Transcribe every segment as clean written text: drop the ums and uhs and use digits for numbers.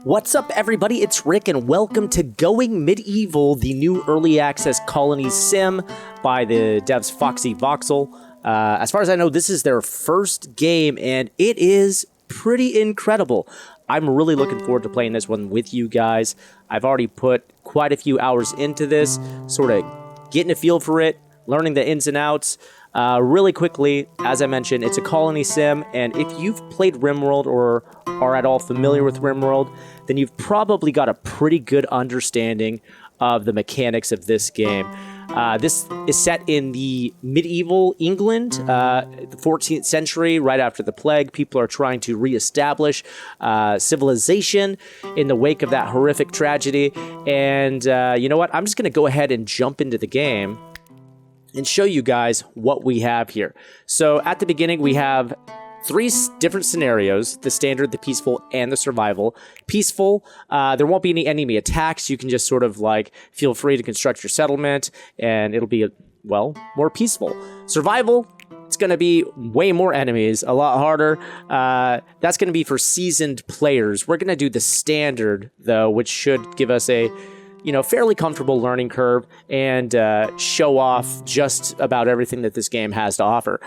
What's up, everybody? It's Rick, and welcome to Going Medieval, the new early access colony sim by the devs Foxy Voxel. As far as I know, this is their first game, and it is pretty incredible. I'm really looking forward to playing this one with you guys. I've already put quite a few hours into this, sort of getting a feel for it, learning the ins and outs. Really quickly, as I mentioned, it's a colony sim, and if you've played RIMWORLD or are at all familiar with RIMWORLD, then you've probably got a pretty good understanding of the mechanics of this game. This is set in the medieval England, the 14th century, right after the plague. People are trying to reestablish civilization in the wake of that horrific tragedy. And you know what? I'm just going to go ahead and jump into the game and show you guys what we have here. So at the beginning, we have three different scenarios: the standard, the peaceful, and the survival. Peaceful, there won't be any enemy attacks. You can just sort of like feel free to construct your settlement, and it'll be, well, more peaceful. Survival, it's going to be way more enemies, a lot harder. That's going to be for seasoned players. We're going to do the standard, though, which should give us a fairly comfortable learning curve and show off just about everything that this game has to offer.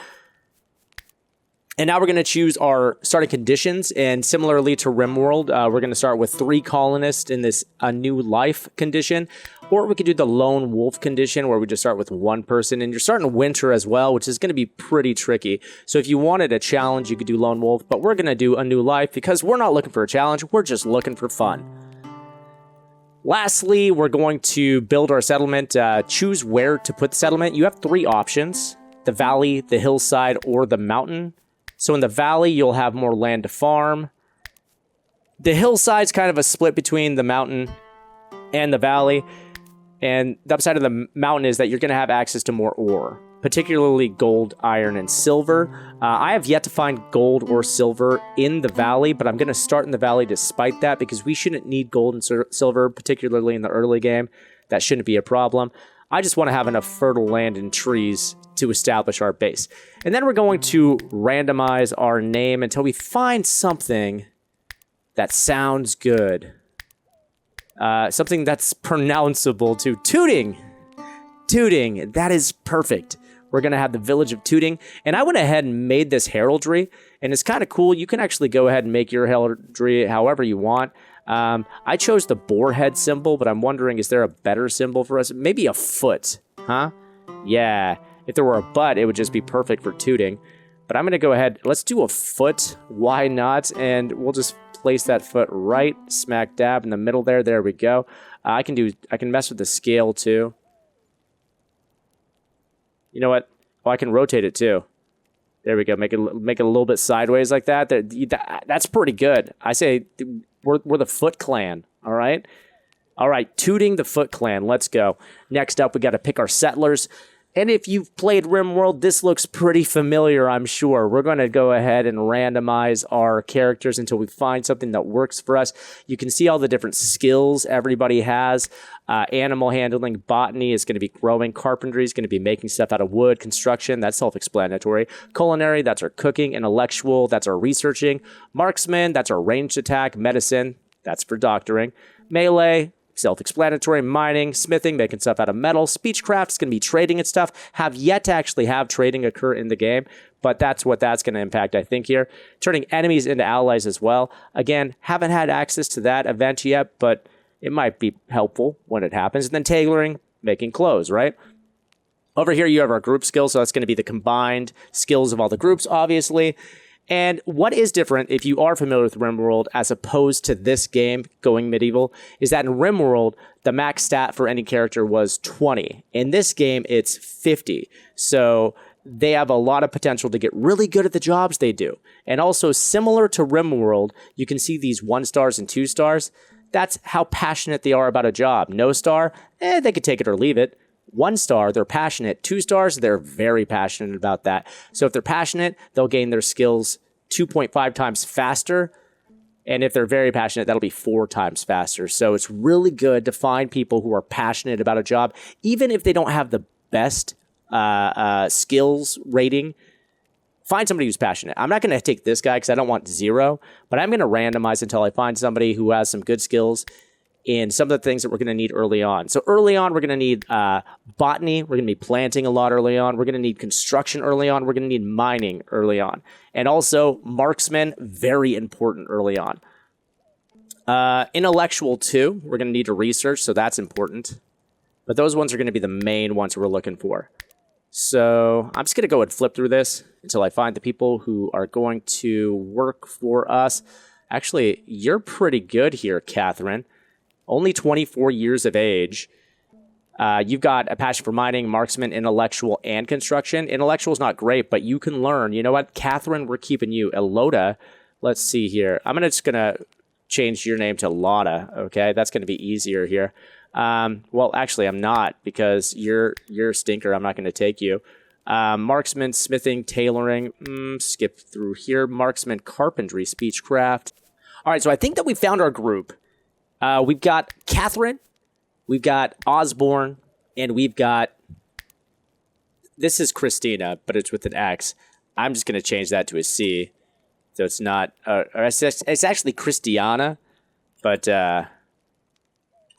And now we're going to choose our starting conditions, and similarly to RIMWORLD, we're going to start with 3 colonists in this a new life condition, or we could do the lone wolf condition where we just start with 1 person, and you're starting winter as well, which is going to be pretty tricky. So if you wanted a challenge, you could do lone wolf, but we're going to do a new life because we're not looking for a challenge, we're just looking for fun. Lastly, we're going to build our settlement, choose where to put the settlement. You have 3 options: the valley, the hillside, or the mountain. So in the valley, you'll have more land to farm. The hillside's kind of a split between the mountain and the valley. And the upside of the mountain is that you're going to have access to more ore, particularly gold, iron, and silver. I have yet to find gold or silver in the valley, but I'm going to start in the valley despite that because we shouldn't need gold and silver, particularly in the early game. That shouldn't be a problem. I just want to have enough fertile land and trees to establish our base. And then we're going to randomize our name until we find something that sounds good. Something that's pronounceable to Tooting. Tooting, that is perfect. We're going to have the village of Tooting. And I went ahead and made this heraldry, and it's kind of cool. You can actually go ahead and make your heraldry however you want. I chose the boar head symbol, but I'm wondering, is there a better symbol for us? Maybe a foot, huh? Yeah. If there were a butt, it would just be perfect for Tooting. But I'm going to go ahead. Let's do a foot. Why not? And we'll just place that foot right smack dab in the middle there. There we go. I can mess with the scale too. You know what? Oh, I can rotate it too. There we go. Make it a little bit sideways like that. That's pretty good. I say we're the Foot Clan. All right. All right. Tooting the Foot Clan. Let's go. Next up, we got to pick our settlers. And if you've played RIMWORLD, this looks pretty familiar, I'm sure. We're going to go ahead and randomize our characters until we find something that works for us. You can see all the different skills everybody has. Animal handling, botany is going to be growing. Carpentry is going to be making stuff out of wood. Construction, that's self-explanatory. Culinary, that's our cooking. Intellectual, that's our researching. Marksman, that's our ranged attack. Medicine, that's for doctoring. Melee, self-explanatory. Mining, smithing, making stuff out of metal. Speechcraft is going to be trading and stuff. Have yet to actually have trading occur in the game, but that's what that's going to impact, I think, here. Turning enemies into allies as well. Again, haven't had access to that event yet, but it might be helpful when it happens. And then tailoring, making clothes, right? Over here, you have our group skills, so that's going to be the combined skills of all the groups, obviously. And what is different, if you are familiar with RIMWORLD, as opposed to this game, Going Medieval, is that in RIMWORLD, the max stat for any character was 20. In this game, it's 50. So they have a lot of potential to get really good at the jobs they do. And also, similar to RIMWORLD, you can see these 1 stars and 2 stars. That's how passionate they are about a job. No star, they could take it or leave it. 1 star, they're passionate. 2 stars, they're very passionate about that. So if they're passionate, they'll gain their skills 2.5 times faster. And if they're very passionate, that'll be 4 times faster. So it's really good to find people who are passionate about a job, even if they don't have the best skills rating. find somebody who's passionate. I'm not going to take this guy because I don't want 0, but I'm going to randomize until I find somebody who has some good skills in some of the things that we're going to need early on. So early on, we're going to need botany. We're going to be planting a lot early on. We're going to need construction early on. We're going to need mining early on. And also marksman, very important early on. Intellectual too. We're going to need to research, so that's important. But those ones are going to be the main ones we're looking for. So I'm just going to go and flip through this until I find the people who are going to work for us. Actually, you're pretty good here, Catherine. Only 24 years of age. You've got a passion for mining, marksman, intellectual, and construction. Intellectual is not great, but you can learn. You know what? Catherine, we're keeping you. Eloda, let's see here. I'm just going to change your name to Lotta, okay? That's going to be easier here. Well, actually, I'm not, because you're a stinker. I'm not going to take you. Marksman, smithing, tailoring. Skip through here. Marksman, carpentry, speechcraft. All right, so I think that we found our group. We've got Catherine, we've got Osborne, and we've got... This is Christina, but it's with an X. I'm just going to change that to a C. So it's not... it's actually Christiana, but...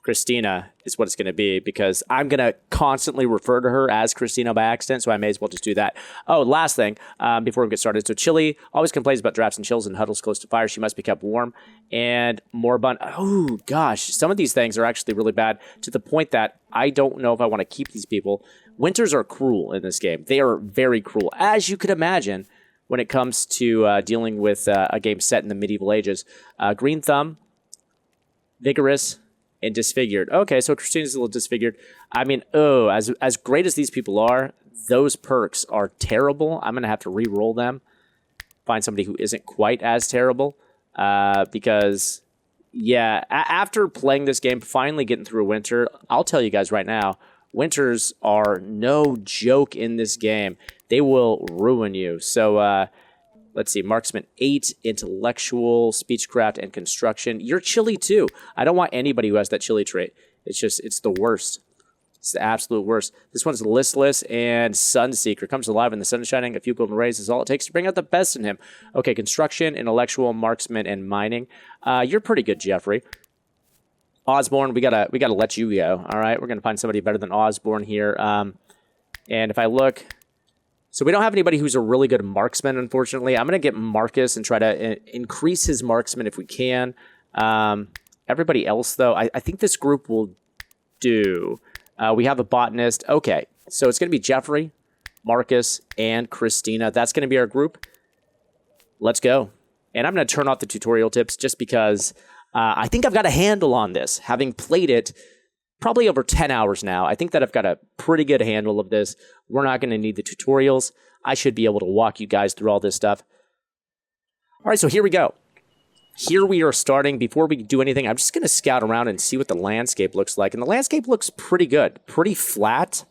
Christina is what it's going to be, because I'm going to constantly refer to her as Christina by accident, so I may as well just do that. Oh, last thing, before we get started. So Chili always complains about drafts and chills and huddles close to fire. She must be kept warm. And Moribund, oh gosh, some of these things are actually really bad, to the point that I don't know if I want to keep these people. Winters are cruel in this game. They are very cruel, as you could imagine, when it comes to dealing with a game set in the medieval ages. Green Thumb, Vigorous, and disfigured. Okay, so Christina's a little disfigured. I mean, as great as these people are, those perks are terrible. I'm going to have to re-roll them. Find somebody who isn't quite as terrible. Because, yeah, after playing this game, finally getting through a winter, I'll tell you guys right now, winters are no joke in this game. They will ruin you. So, let's see, Marksman 8, Intellectual, Speechcraft, and Construction. You're chilly too. I don't want anybody who has that chilly trait. It's the worst. It's the absolute worst. This one's Listless and Sunseeker. Comes alive when the sun is shining. A few golden rays is all it takes to bring out the best in him. Okay, Construction, Intellectual, Marksman, and Mining. You're pretty good, Jeffrey. Osborne, we gotta let you go. All right, we're gonna find somebody better than Osborne here. And if I look... So we don't have anybody who's a really good marksman, unfortunately. I'm going to get Marcus and try to increase his marksman if we can. Everybody else, though, I think this group will do. We have a botanist. Okay, so it's going to be Jeffrey, Marcus, and Christina. That's going to be our group. Let's go. And I'm going to turn off the tutorial tips just because I think I've got a handle on this, having played it probably over 10 hours now. I think that I've got a pretty good handle of this. We're not going to need the tutorials. I should be able to walk you guys through all this stuff. All right, so here we go. Here we are starting. Before we do anything, I'm just going to scout around and see what the landscape looks like. And the landscape looks pretty good. Pretty flat,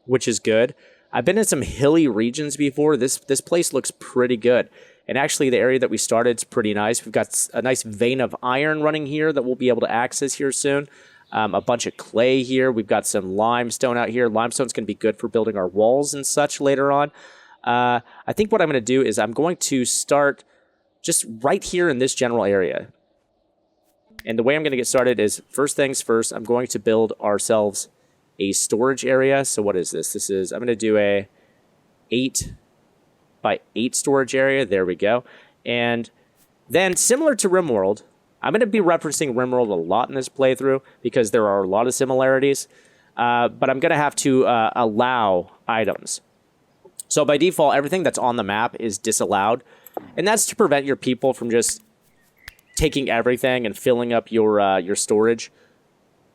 which is good. I've been in some hilly regions before. This place looks pretty good. And actually, the area that we started is pretty nice. We've got a nice vein of iron running here that we'll be able to access here soon. A bunch of clay here. We've got some limestone out here. Limestone's going to be good for building our walls and such later on. I think what I'm going to do is I'm going to start just right here in this general area. And the way I'm going to get started is, first things first, I'm going to build ourselves a storage area. So what is this? I'm going to do a 8 by 8 storage area. There we go. And then, similar to RIMWORLD, I'm going to be referencing RIMWORLD a lot in this playthrough because there are a lot of similarities, but I'm going to have to allow items. So by default, everything that's on the map is disallowed, and that's to prevent your people from just taking everything and filling up your storage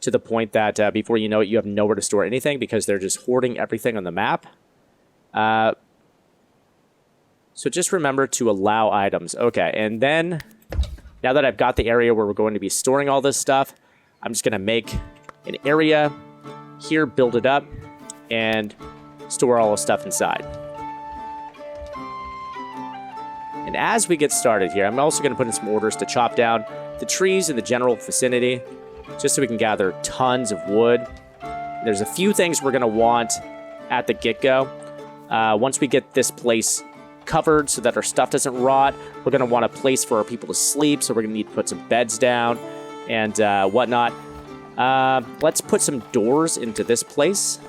to the point that before you know it, you have nowhere to store anything because they're just hoarding everything on the map. So just remember to allow items. Okay, and then... Now that I've got the area where we're going to be storing all this stuff, I'm just going to make an area here, build it up, and store all the stuff inside. And as we get started here, I'm also going to put in some orders to chop down the trees in the general vicinity, just so we can gather tons of wood. There's a few things we're going to want at the get-go. Once we get this place covered so that our stuff doesn't rot. We're going to want a place for our people to sleep, so we're going to need to put some beds down and whatnot. Let's put some doors into this place.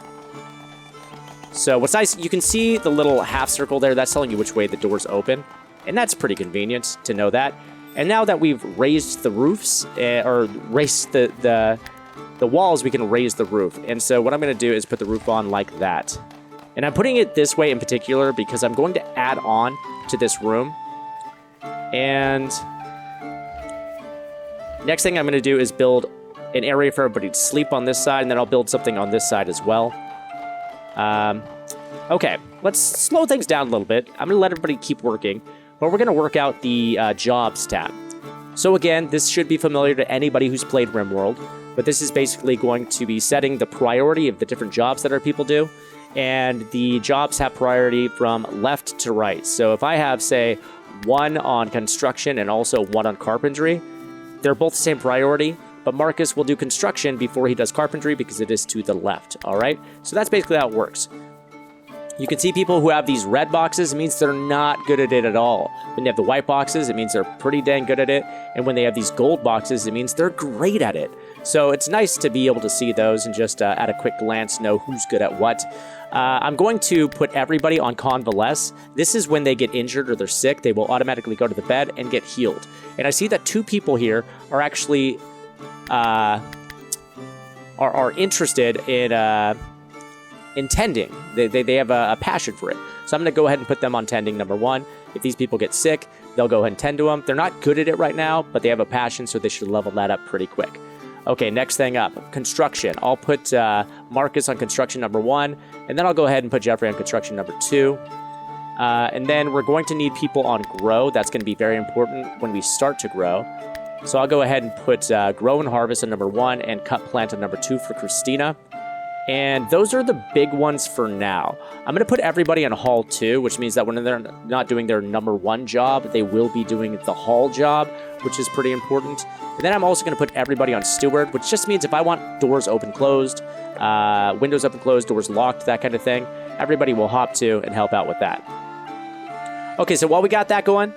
So what's nice, you can see the little half circle there. That's telling you which way the doors open. And that's pretty convenient to know that. And now that we've raised the roofs, or raised the walls, we can raise the roof. And so what I'm going to do is put the roof on like that. And I'm putting it this way in particular because I'm going to add on to this room. And next thing I'm going to do is build an area for everybody to sleep on this side, and then I'll build something on this side as well. Okay, let's slow things down a little bit. I'm going to let everybody keep working, but we're going to work out the Jobs tab. So again, this should be familiar to anybody who's played RimWorld, but this is basically going to be setting the priority of the different jobs that our people do. And the jobs have priority from left to right. So if I have, say, 1 on construction and also 1 on carpentry, they're both the same priority, but Marcus will do construction before he does carpentry because it is to the left, all right? So that's basically how it works. You can see people who have these red boxes, it means they're not good at it at all. When they have the white boxes, it means they're pretty dang good at it. And when they have these gold boxes, it means they're great at it. So it's nice to be able to see those and just at a quick glance know who's good at what. I'm going to put everybody on convalesce. This is when they get injured or they're sick. They will automatically go to the bed and get healed. And I see that 2 people here are actually are interested in tending. They have a passion for it. So I'm going to go ahead and put them on tending, number 1. If these people get sick, they'll go ahead and tend to them. They're not good at it right now, but they have a passion, so they should level that up pretty quick. Okay, next thing up, construction. I'll put Marcus on construction number 1, and then I'll go ahead and put Jeffrey on construction number 2. And then we're going to need people on grow. That's going to be very important when we start to grow. So I'll go ahead and put grow and harvest on number 1 and cut plant on number 2 for Christina. And those are the big ones for now. I'm going to put everybody on haul 2, which means that when they're not doing their number 1 job, they will be doing the haul job, which is pretty important. And then I'm also going to put everybody on steward, which just means if I want doors open, closed, windows open, closed, doors locked, that kind of thing, everybody will hop to and help out with that. Okay, so while we got that going,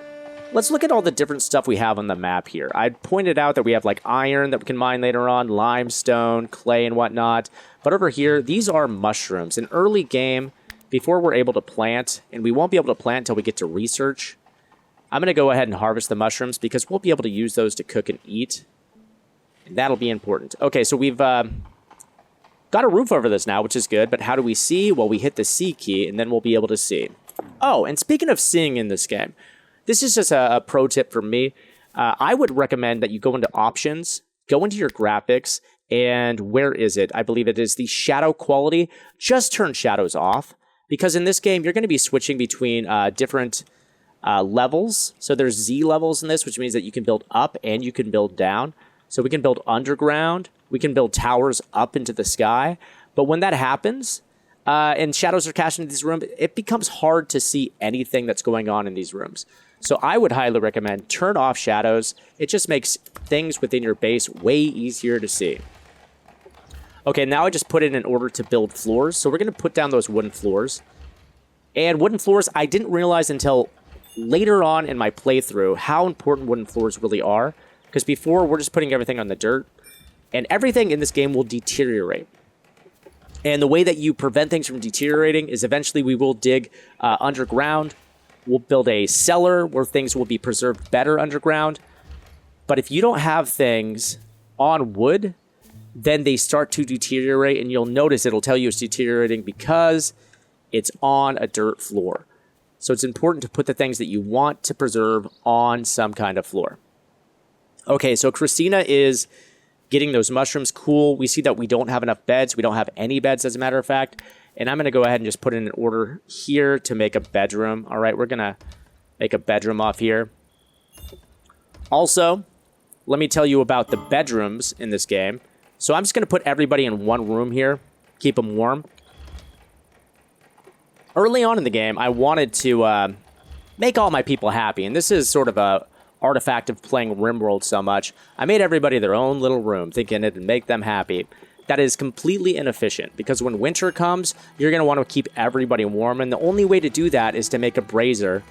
let's look at all the different stuff we have on the map here. I pointed out that we have like iron that we can mine later on, limestone, clay, and whatnot. But over here, these are mushrooms. In early game, before we're able to plant, and we won't be able to plant until we get to research, I'm going to go ahead and harvest the mushrooms because we'll be able to use those to cook and eat. And that'll be important. Okay, so we've got a roof over this now, which is good. But how do we see? Well, we hit the C key, and then we'll be able to see. Oh, and speaking of seeing in this game, this is just a pro tip for me. I would recommend that you go into options, go into your graphics, and where is it? I believe it is the shadow quality. Just turn shadows off because in this game, you're going to be switching between different levels. So there's Z levels in this, which means that you can build up and you can build down. So we can build underground. We can build towers up into the sky. But when that happens, and shadows are cast into these rooms, it becomes hard to see anything that's going on in these rooms. So I would highly recommend turn off shadows. It just makes things within your base way easier to see. Okay, now I just put it in order to build floors. So we're going to put down those wooden floors. And wooden floors, I didn't realize until later on in my playthrough how important wooden floors really are. Because before, we're just putting everything on the dirt. And everything in this game will deteriorate. And the way that you prevent things from deteriorating is eventually we will dig underground. We'll build a cellar where things will be preserved better underground. But if you don't have things on wood, then they start to deteriorate. And you'll notice it'll tell you it's deteriorating because it's on a dirt floor. So it's important to put the things that you want to preserve on some kind of floor. Okay, so Christina is getting those mushrooms. Cool. We see that we don't have enough beds. We don't have any beds, as a matter of fact. And I'm going to go ahead and just put in an order here to make a bedroom. All right, we're going to make a bedroom off here. Also, let me tell you about the bedrooms in this game. So I'm just going to put everybody in one room here, keep them warm. Early on in the game, I wanted to make all my people happy. And this is sort of a artifact of playing RimWorld so much. I made everybody their own little room, thinking it'd make them happy. that is completely inefficient, because when winter comes, you're going to want to keep everybody warm, and the only way to do that is to make a brazier.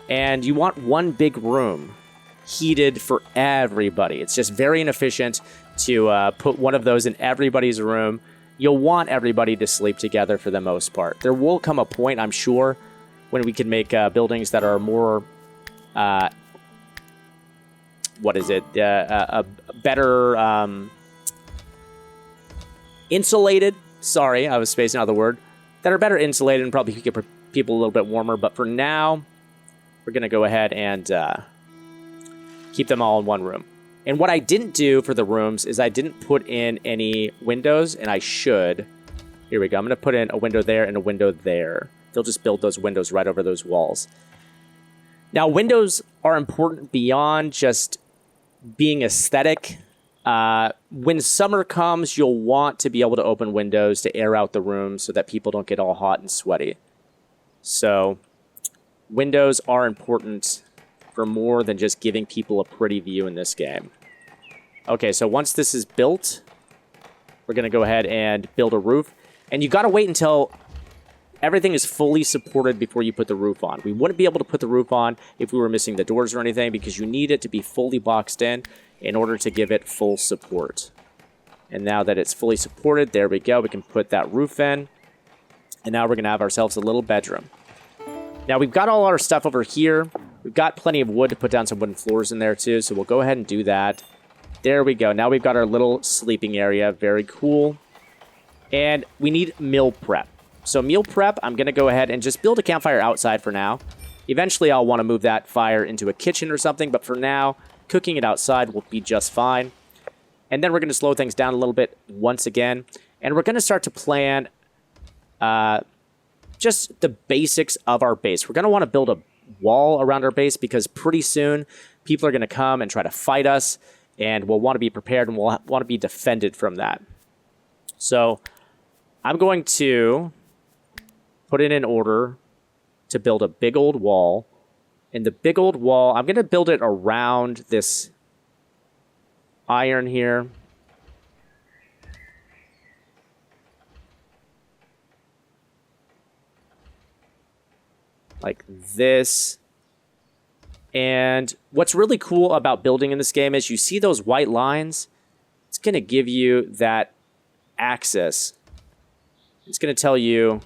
And you want one big room heated for everybody. It's just very inefficient to put one of those in everybody's room. You'll want everybody to sleep together for the most part. There will come a point, I'm sure, when we can make buildings that are more, better insulated. Sorry, I was spacing out the word. That are better insulated and probably keep people a little bit warmer. But for now, we're going to go ahead and keep them all in one room. And what I didn't do for the rooms is I didn't put in any windows, and I should. Here we go. I'm going to put in a window there and a window there. They'll just build those windows right over those walls. Now, windows are important beyond just being aesthetic. When summer comes, you'll want to be able to open windows to air out the room so that people don't get all hot and sweaty. So, windows are important for more than just giving people a pretty view in this game. Okay, so once this is built, we're going to go ahead and build a roof. And you got to wait until everything is fully supported before you put the roof on. We wouldn't be able to put the roof on if we were missing the doors or anything, because you need it to be fully boxed in order to give it full support. And now that it's fully supported, there we go. We can put that roof in. And now we're going to have ourselves a little bedroom. Now, we've got all our stuff over here. We've got plenty of wood to put down some wooden floors in there, too. So we'll go ahead and do that. There we go. Now we've got our little sleeping area. Very cool. And we need meal prep. So meal prep, I'm going to go ahead and just build a campfire outside for now. Eventually, I'll want to move that fire into a kitchen or something. But for now, cooking it outside will be just fine. And then we're going to slow things down a little bit once again. And we're going to start to plan just the basics of our base. We're going to want to build a wall around our base, because pretty soon people are going to come and try to fight us. And we'll want to be prepared, and we'll want to be defended from that. So I'm going to put it in order to build a big old wall. And the big old wall, I'm going to build it around this iron here. Like this. And what's really cool about building in this game is you see those white lines. It's going to give you that axis. It's going to tell you,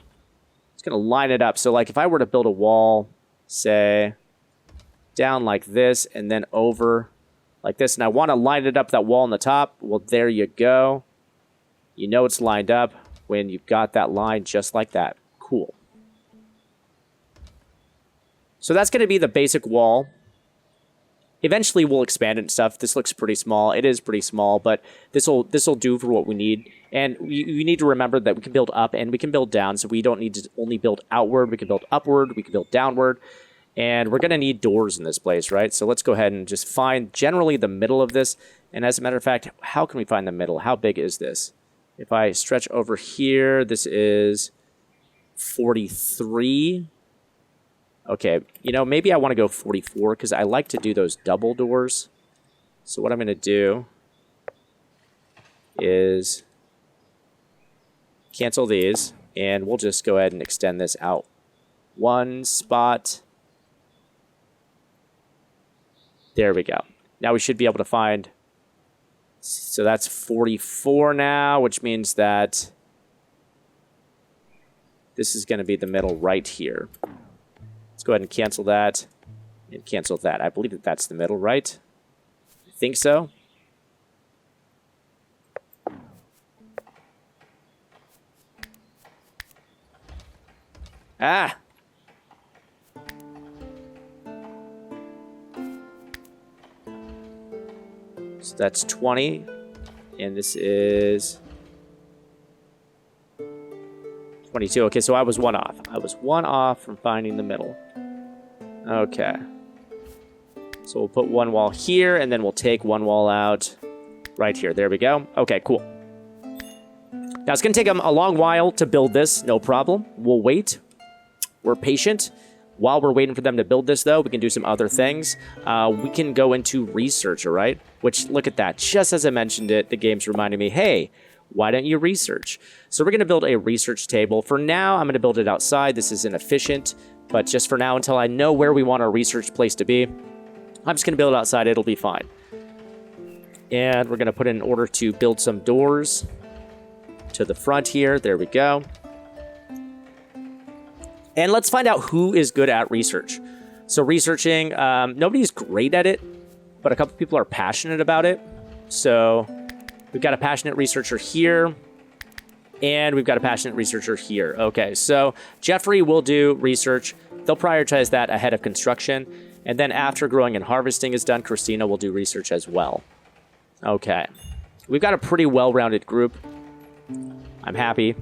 it's going to line it up. So like if I were to build a wall, say, down like this and then over like this, and I want to line it up, that wall on the top, well, there you go. You know it's lined up when you've got that line just like that. Cool. So that's going to be the basic wall. Eventually, we'll expand it and stuff. This looks pretty small. It is pretty small, but this will do for what we need. And you need to remember that we can build up and we can build down, so we don't need to only build outward. We can build upward. We can build downward. And we're going to need doors in this place, right? So let's go ahead and just find generally the middle of this. And as a matter of fact, how can we find the middle? How big is this? If I stretch over here, this is 43. Okay, you know, maybe I want to go 44 because I like to do those double doors. So what I'm going to do is cancel these, and we'll just go ahead and extend this out one spot. There we go. Now we should be able to find, so that's 44 now, which means that this is going to be the middle right here. Let's go ahead and cancel that and cancel that. I believe that that's the middle, right? I think so. Ah! So that's 20, and this is 22. Okay, so I was one off. I was one off from finding the middle. Okay. So we'll put one wall here, and then we'll take one wall out right here. There we go. Okay, cool. Now, it's going to take them a long while to build this. No problem. We'll wait. We're patient. While we're waiting for them to build this, though, we can do some other things. We can go into research, all right? Which, look at that. Just as I mentioned it, the game's reminding me, hey, why don't you research? So we're going to build a research table. For now, I'm going to build it outside. This is inefficient, but just for now, until I know where we want our research place to be, I'm just going to build it outside. It'll be fine. And we're going to put in order to build some doors to the front here. There we go. And let's find out who is good at research. So researching, nobody's great at it, but a couple people are passionate about it. So we've got a passionate researcher here, and we've got a passionate researcher here. Okay, so Jeffrey will do research. They'll prioritize that ahead of construction. And then after growing and harvesting is done, Christina will do research as well. Okay, we've got a pretty well-rounded group. I'm happy.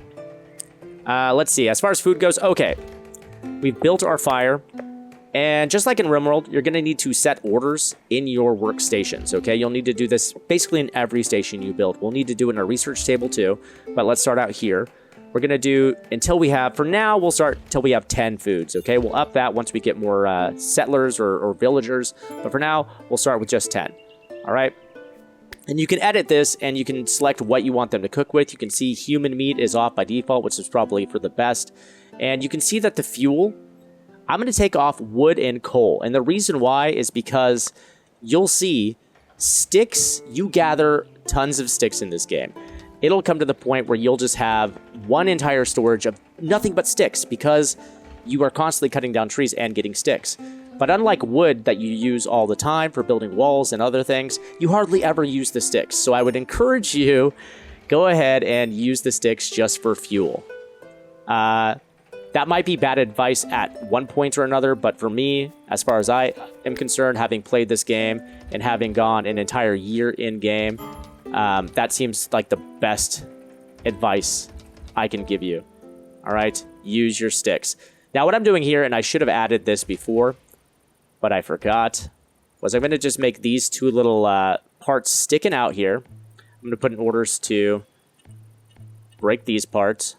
Let's see, as far as food goes, okay. We've built our fire. And just like in RIMWORLD, you're going to need to set orders in your workstations, okay? You'll need to do this basically in every station you build. We'll need to do it in our research table too, but let's start out here. We're going to do until we have, for now, we'll start until we have 10 foods, okay? We'll up that once we get more settlers or villagers, but for now, we'll start with just 10, all right? And you can edit this and you can select what you want them to cook with. You can see human meat is off by default, which is probably for the best. And you can see that the fuel, I'm going to take off wood and coal. And the reason why is because you'll see sticks, you gather tons of sticks in this game. It'll come to the point where you'll just have one entire storage of nothing but sticks because you are constantly cutting down trees and getting sticks. But unlike wood that you use all the time for building walls and other things, you hardly ever use the sticks. So I would encourage you, go ahead and use the sticks just for fuel. That might be bad advice at one point or another, but for me, as far as I am concerned, having played this game and having gone an entire year in-game, that seems like the best advice I can give you. All right? Use your sticks. Now, what I'm doing here, and I should have added this before, but I forgot, was I'm going to just make these two little parts sticking out here. I'm going to put in orders to break these parts.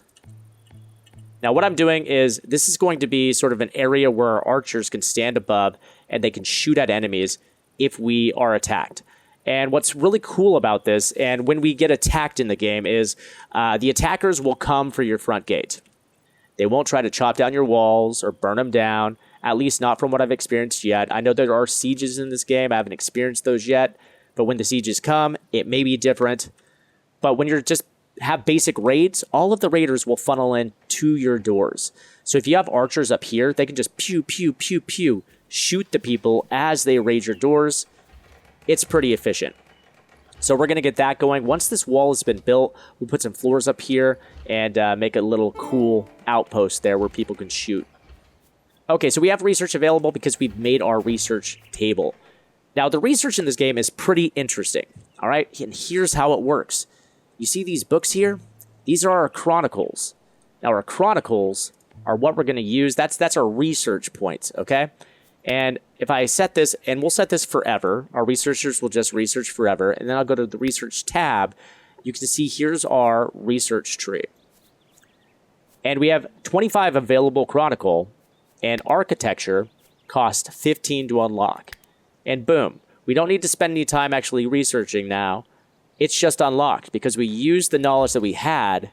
Now, what I'm doing is this is going to be sort of an area where our archers can stand above and they can shoot at enemies if we are attacked. And what's really cool about this, and when we get attacked in the game, is the attackers will come for your front gate. They won't try to chop down your walls or burn them down, at least not from what I've experienced yet. I know there are sieges in this game. I haven't experienced those yet. But when the sieges come, it may be different. But when you're just have basic raids, all of the raiders will funnel in to your doors. So if you have archers up here, they can just pew, pew, pew, pew, shoot the people as they raid your doors. It's pretty efficient. So we're going to get that going. Once this wall has been built, we'll put some floors up here and make a little cool outpost there where people can shoot. Okay, so we have research available because we've made our research table. Now, the research in this game is pretty interesting, all right? And here's how it works. You see these books here? These are our chronicles. Now, our chronicles are what we're going to use. That's our research points, okay? And if I set this, and we'll set this forever, our researchers will just research forever, and then I'll go to the research tab. You can see here's our research tree. And we have 25 available chronicle, and architecture cost 15 to unlock. And boom, we don't need to spend any time actually researching now. It's just unlocked because we used the knowledge that we had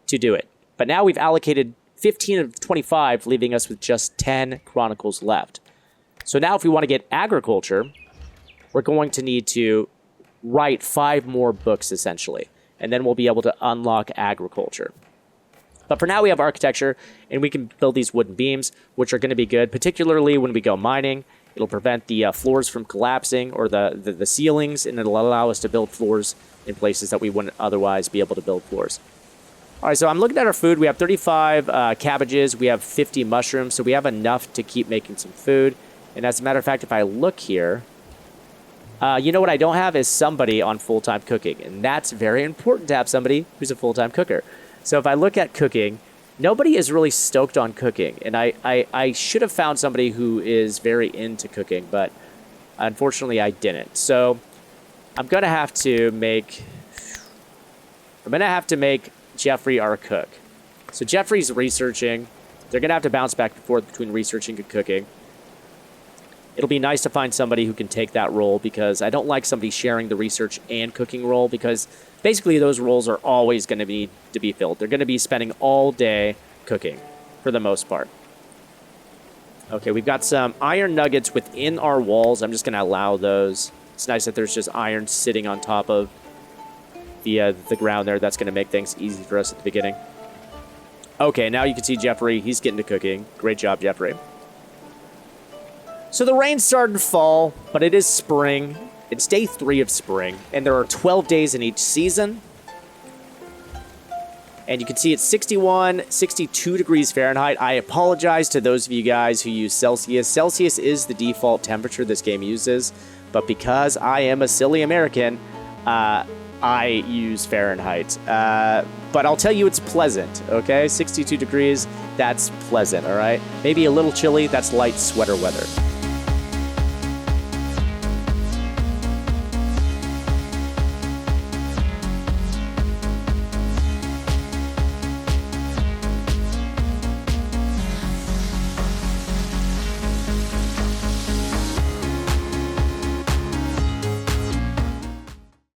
to do it. But now we've allocated 15 of 25, leaving us with just 10 chronicles left. So now if we want to get agriculture, we're going to need to write 5 more books, essentially. And then we'll be able to unlock agriculture. But for now, we have architecture, and we can build these wooden beams, which are going to be good, particularly when we go mining. It'll prevent the floors from collapsing, or the ceilings, and it'll allow us to build floors in places that we wouldn't otherwise be able to build floors. All right, so I'm looking at our food. We have 35 cabbages. We have 50 mushrooms, so we have enough to keep making some food. And as a matter of fact, if I look here, you know what I don't have is somebody on full-time cooking. And that's very important to have somebody who's a full-time cooker. So if I look at cooking, nobody is really stoked on cooking. And I should have found somebody who is very into cooking, but unfortunately I didn't. So I'm going to have to make Jeffrey our cook. So Jeffrey's researching. They're going to have to bounce back and forth between researching and cooking. It'll be nice to find somebody who can take that role, because I don't like somebody sharing the research and cooking role, because basically those roles are always going to need to be filled. They're going to be spending all day cooking for the most part. Okay, we've got some iron nuggets within our walls. I'm just going to allow those. It's nice that there's just iron sitting on top of the ground there. That's going to make things easy for us at the beginning. Okay, now you can see Jeffrey. He's getting to cooking. Great job, Jeffrey. So the rain's starting to fall, but it is spring. It's day 3 of spring, and there are 12 days in each season. And you can see it's 61, 62 degrees Fahrenheit. I apologize to those of you guys who use Celsius. Celsius is the default temperature this game uses, but because I am a silly American, I use Fahrenheit. But I'll tell you, it's pleasant, okay? 62 degrees, that's pleasant, all right? Maybe a little chilly, that's light sweater weather.